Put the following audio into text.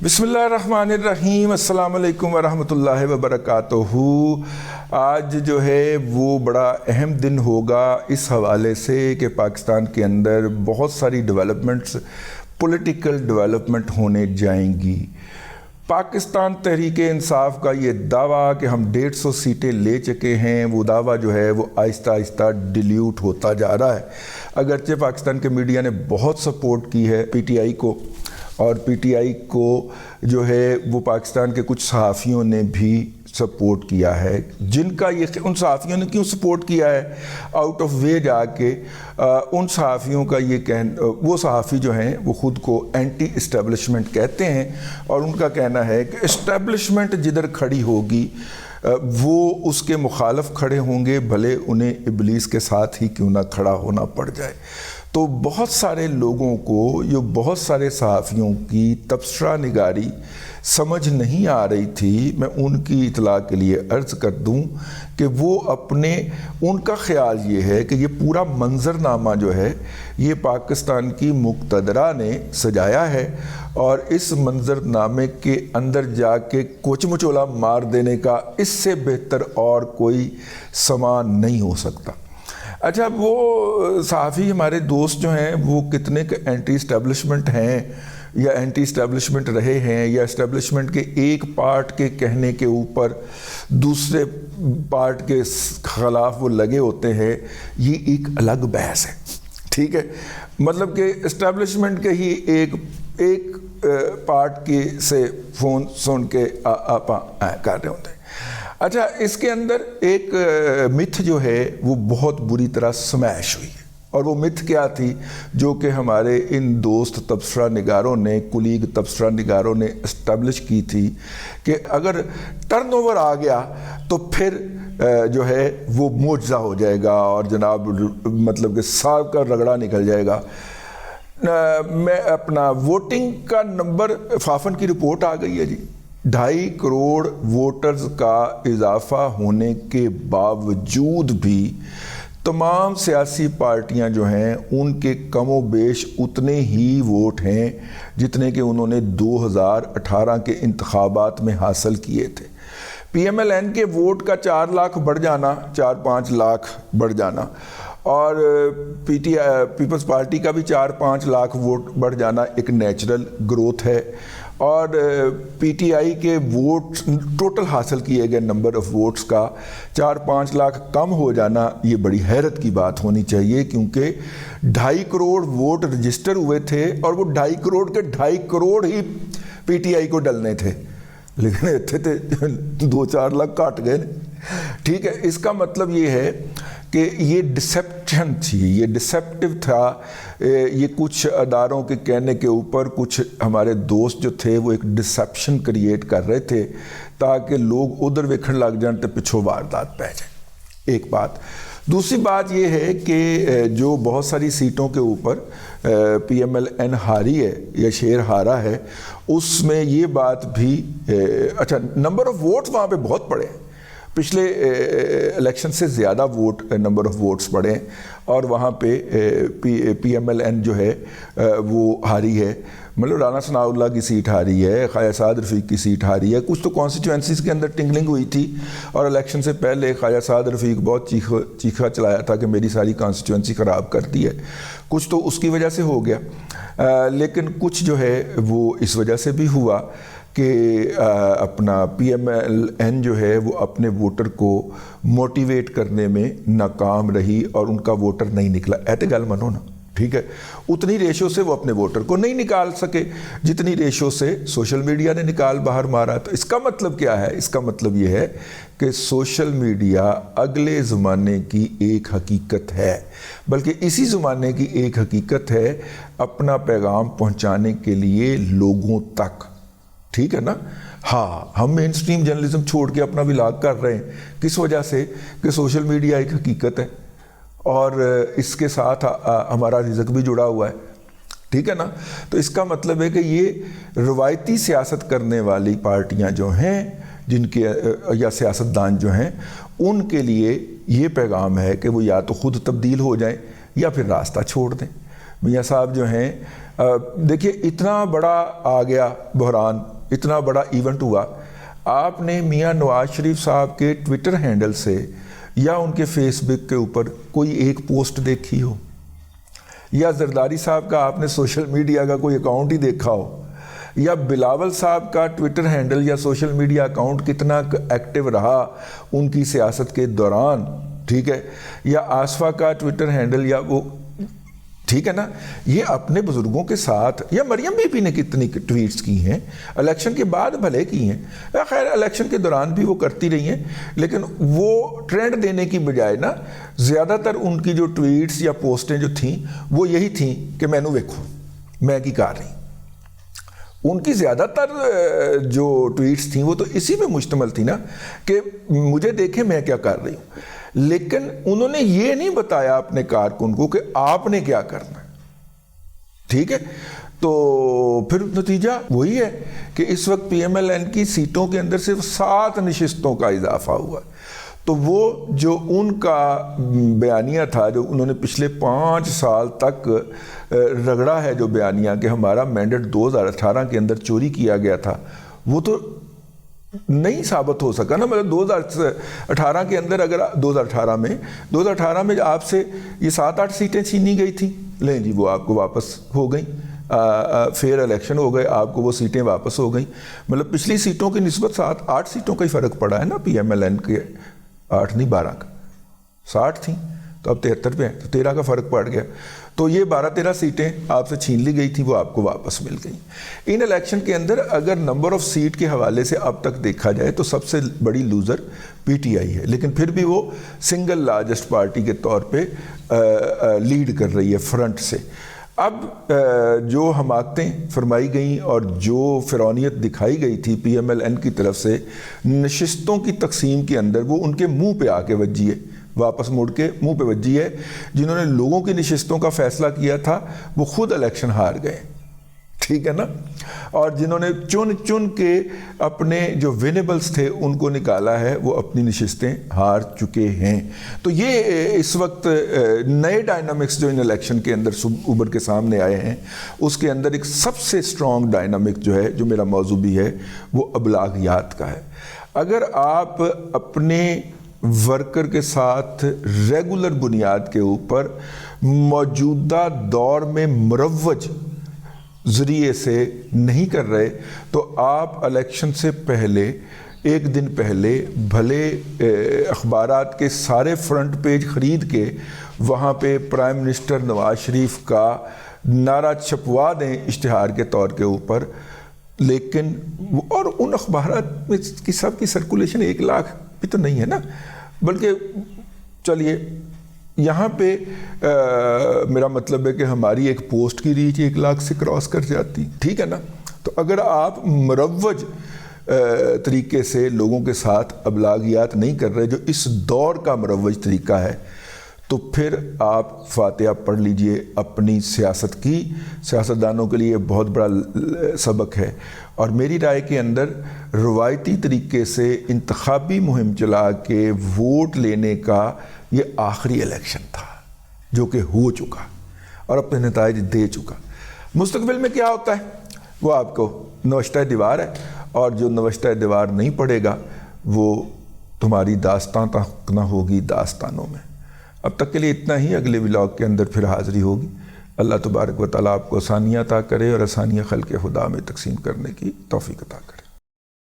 बिस्मिल्लाहिर्रहमानिर्रहीम। अस्सलाम वालेकुम वरहमतुल्लाहि वबरकातुहू। आज जो है वो बड़ा अहम दिन होगा इस हवाले से कि पाकिस्तान के अंदर बहुत सारी डेवलपमेंट्स, पॉलिटिकल डेवलपमेंट होने जाएंगी। पाकिस्तान तहरीक इंसाफ का ये दावा कि हम 150 सीटें ले चुके हैं, वो दावा जो है वो आहिस्ता आहिस्ता डिल्यूट होता जा रहा है। अगरचे पाकिस्तान के मीडिया ने बहुत सपोर्ट की है पीटीआई को, और पीटीआई को जो है वो पाकिस्तान के कुछ सहाफ़ियों ने भी सपोर्ट किया है। जिनका ये उन सहाफ़ियों ने क्यों सपोर्ट किया है, आउट ऑफ वे जाके उन सहाफ़ियों का ये वो सहाफ़ी जो हैं वो ख़ुद को एंटी इस्टेब्लिशमेंट कहते हैं, और उनका कहना है कि इस्टेब्लिशमेंट जिधर खड़ी होगी वो उसके मुखालफ खड़े होंगे, भले उन्हें इबलीस के साथ ही क्यों ना खड़ा होना पड़ जाए। तो बहुत सारे लोगों को, ये बहुत सारे सहाफ़ियों की तबसरा निगारी समझ नहीं आ रही थी। मैं उनकी इतला के लिए अर्ज़ कर दूं कि वो उनका ख़्याल ये है कि ये पूरा मंजरनामा जो है ये पाकिस्तान की मुक़तदरा ने सजाया है, और इस मंजरनामे के अंदर जाके कोच मचोला मार देने का इससे बेहतर और कोई सामान नहीं हो सकता। अच्छा, वो सहाफ़ी हमारे दोस्त जो हैं वो कितने के एंटी इस्टेब्लिशमेंट हैं या एंटी इस्टेब्लिशमेंट रहे हैं, या इस्टेब्लिशमेंट के एक पार्ट के कहने के ऊपर दूसरे पार्ट के ख़िलाफ़ वो लगे होते हैं, ये एक अलग बहस है। ठीक है, मतलब कि इस्टेब्लिशमेंट के ही एक पार्ट की से फ़ोन सुन के आप कर रहे होते हैं। अच्छा, इसके अंदर एक मिथ जो है वो बहुत बुरी तरह स्मैश हुई है, और वो मिथ क्या थी जो कि हमारे इन दोस्त तबसरा निगारों ने, कुलीग तबसरा निगारों ने इस्टेब्लिश की थी कि अगर टर्नओवर आ गया तो फिर जो है वो मुआवजा हो जाएगा और जनाब मतलब कि साल का रगड़ा निकल जाएगा। मैं अपना वोटिंग का नंबर, फाफन की रिपोर्ट आ गई है जी, 2.5 करोड़ वोटर्स का इजाफा होने के बावजूद भी तमाम सियासी पार्टियां जो हैं उनके कमो बेश उतने ही वोट हैं जितने कि उन्होंने 2018 के इंतखाबात में हासिल किए थे। PMLN के वोट का 4 लाख बढ़ जाना, 4-5 लाख बढ़ जाना, और पीपल्स पार्टी का भी 4-5 लाख वोट बढ़ जाना एक नेचुरल ग्रोथ है, और पीटीआई के वोट टोटल हासिल किए गए नंबर ऑफ़ वोट्स का 4-5 लाख कम हो जाना ये बड़ी हैरत की बात होनी चाहिए, क्योंकि 2.5 करोड़ वोट रजिस्टर हुए थे और वो 2.5 करोड़ के 2.5 करोड़ ही पीटीआई को डलने थे, लेकिन इतने थे 2-4 लाख काट गए। ठीक है, इसका मतलब ये है कि ये डिसेप्शन थी, ये डिसेप्टिव था। ये कुछ अदारों के कहने के ऊपर कुछ हमारे दोस्त जो थे वो एक डिसेप्शन क्रिएट कर रहे थे ताकि लोग उधर वेखण लग जाए तो पिछों वारदात पै जाए। एक बात। दूसरी बात ये है कि जो बहुत सारी सीटों के ऊपर PMLN हारी है या शेर हारा है, उसमें ये बात भी अच्छा, नंबर ऑफ़ वोट्स वहाँ पे बहुत पड़े हैं, पिछले इलेक्शन से ज़्यादा वोट, नंबर ऑफ़ वोट्स पड़े हैं, और वहाँ पे PMLN जो है वो हारी है। मतलब राना सनाउल्लाह की सीट हारी है, ख्वाजा साद रफ़ीक की सीट हारी है। कुछ तो कॉन्स्टिट्यूंसीज़ के अंदर टिंगलिंग हुई थी, और इलेक्शन से पहले ख्वाजा साद रफ़ीक बहुत चीखा चलाया था कि मेरी सारी कॉन्स्टिट्यूंसी ख़राब कर दी है। कुछ तो उसकी वजह से हो गया, लेकिन कुछ जो है वो इस वजह से भी हुआ कि अपना PMLN जो है वो अपने वोटर को मोटिवेट करने में नाकाम रही और उनका वोटर नहीं निकला। ऐसे गल मनो ना, ठीक है, उतनी रेशो से वो अपने वोटर को नहीं निकाल सके जितनी रेशो से सोशल मीडिया ने निकाल बाहर मारा। तो इसका मतलब क्या है? इसका मतलब ये है कि सोशल मीडिया अगले ज़माने की एक हकीकत है, बल्कि इसी ज़माने की एक हकीकत है अपना पैगाम पहुँचाने के लिए लोगों तक। ठीक है ना? हाँ, हम मेन स्ट्रीम जर्नलिज्म छोड़ के अपना व्लॉग कर रहे हैं, किस वजह से? कि सोशल मीडिया एक हकीकत है और इसके साथ हमारा रिज़्क भी जुड़ा हुआ है। ठीक है ना? तो इसका मतलब है कि ये रवायती सियासत करने वाली पार्टियां जो हैं, जिनके या सियासतदान जो हैं, उनके लिए ये पैगाम है कि वो या तो ख़ुद तब्दील हो जाएं या फिर रास्ता छोड़ दें। मियाँ साहब जो हैं, देखिए इतना बड़ा आ गया बहरान اتنا بڑا ایونٹ ہوا، آپ نے میاں نواز شریف صاحب کے ٹویٹر ہینڈل سے یا ان کے فیس بک کے اوپر کوئی ایک پوسٹ دیکھی ہو، یا زرداری صاحب کا آپ نے سوشل میڈیا کا کوئی اکاؤنٹ ہی دیکھا ہو، یا بلاول صاحب کا ٹویٹر ہینڈل یا سوشل میڈیا اکاؤنٹ کتنا ایکٹیو رہا ان کی سیاست کے دوران، ٹھیک ہے، یا آصفہ کا ٹویٹر ہینڈل یا وہ، ٹھیک ہے نا، یہ اپنے بزرگوں کے ساتھ، یا مریم بی بی نے کتنی ٹویٹس کی ہیں الیکشن کے بعد بھلے کی ہیں، خیر الیکشن کے دوران بھی وہ کرتی رہی ہیں، لیکن وہ ٹرینڈ دینے کی بجائے نا زیادہ تر ان کی جو ٹویٹس یا پوسٹیں جو تھیں وہ یہی تھیں کہ میں نو ویکھو میں کی کر رہی، ان کی زیادہ تر جو ٹویٹس تھیں وہ تو اسی پہ مشتمل تھی نا کہ مجھے دیکھیں میں کیا کر رہی ہوں، لیکن انہوں نے یہ نہیں بتایا اپنے کارکن کو کہ آپ نے کیا کرنا ہے، ٹھیک ہے۔ تو پھر نتیجہ وہی ہے کہ اس وقت پی ایم ایل این کی سیٹوں کے اندر صرف 7 نشستوں کا اضافہ ہوا، تو وہ جو ان کا بیانیہ تھا، جو انہوں نے پچھلے 5 سال تک رگڑا ہے جو بیانیہ کہ ہمارا مینڈیٹ 2018 کے اندر چوری کیا گیا تھا، وہ تو نہیں ثابت ہو سکا نا۔ مطلب 2018 کے اندر، اگر 2018 میں آپ سے یہ 7-8 سیٹیں چھینی گئی تھیں، لیں جی وہ آپ کو واپس ہو گئیں، فیئر الیکشن ہو گئے، آپ کو وہ سیٹیں واپس ہو گئیں، مطلب پچھلی سیٹوں کی نسبت 7-8 سیٹوں کا ہی فرق پڑا ہے نا پی ایم ایل این کے، 8 نہیں 12 کا، 60 تھیں تو اب 73 پہ ہیں، تو 13 کا فرق پڑ گیا، تو یہ 12-13 سیٹیں آپ سے چھین لی گئی تھی، وہ آپ کو واپس مل گئیں۔ ان الیکشن کے اندر اگر نمبر آف سیٹ کے حوالے سے اب تک دیکھا جائے تو سب سے بڑی لوزر پی ٹی آئی ہے، لیکن پھر بھی وہ سنگل لارجسٹ پارٹی کے طور پہ لیڈ کر رہی ہے فرنٹ سے۔ اب جو حماقتیں فرمائی گئیں اور جو فرعونیت دکھائی گئی تھی پی ایم ایل این کی طرف سے نشستوں کی تقسیم کے اندر، وہ ان کے منہ پہ آ کے وجی ہے، واپس مڑ کے منہ پہ وجی ہے۔ جنہوں نے لوگوں کی نشستوں کا فیصلہ کیا تھا وہ خود الیکشن ہار گئے، ٹھیک ہے نا، اور جنہوں نے چن کے اپنے جو ونیبلز تھے ان کو نکالا ہے وہ اپنی نشستیں ہار چکے ہیں۔ تو یہ اس وقت نئے ڈائنامکس جو ان الیکشن کے اندر ابھر کے سامنے آئے ہیں، اس کے اندر ایک سب سے اسٹرانگ ڈائنامک جو ہے، جو میرا موضوع بھی ہے، وہ ابلاغیات کا ہے۔ اگر آپ اپنے ورکر کے ساتھ ریگولر بنیاد کے اوپر موجودہ دور میں مروج ذریعے سے نہیں کر رہے تو آپ الیکشن سے پہلے ایک دن پہلے بھلے اخبارات کے سارے فرنٹ پیج خرید کے وہاں پہ پرائم منسٹر نواز شریف کا نعرہ چھپوا دیں اشتہار کے طور کے اوپر، لیکن اور ان اخبارات میں کی سب کی سرکولیشن 1 لاکھ بھی تو نہیں ہے نا، بلکہ چلیے یہاں پہ میرا مطلب ہے کہ ہماری ایک پوسٹ کی ریچ 1 لاکھ سے کراس کر جاتی، ٹھیک ہے نا۔ تو اگر آپ مروج طریقے سے لوگوں کے ساتھ ابلاغیات نہیں کر رہے جو اس دور کا مروج طریقہ ہے، تو پھر آپ فاتحہ پڑھ لیجئے اپنی سیاست کی۔ سیاستدانوں کے لیے بہت بڑا سبق ہے، اور میری رائے کے اندر روایتی طریقے سے انتخابی مہم چلا کے ووٹ لینے کا یہ آخری الیکشن تھا جو کہ ہو چکا اور اپنے نتائج دے چکا۔ مستقبل میں کیا ہوتا ہے وہ آپ کو نوشتہ دیوار ہے، اور جو نوشتہ دیوار نہیں پڑھے گا وہ تمہاری داستان تک نہ ہوگی داستانوں میں۔ اب تک کے لیے اتنا ہی، اگلے ولاگ کے اندر پھر حاضری ہوگی۔ اللہ تبارک و تعالیٰ آپ کو آسانیاں عطا کرے اور آسانیاں خلق خدا میں تقسیم کرنے کی توفیق عطا کرے۔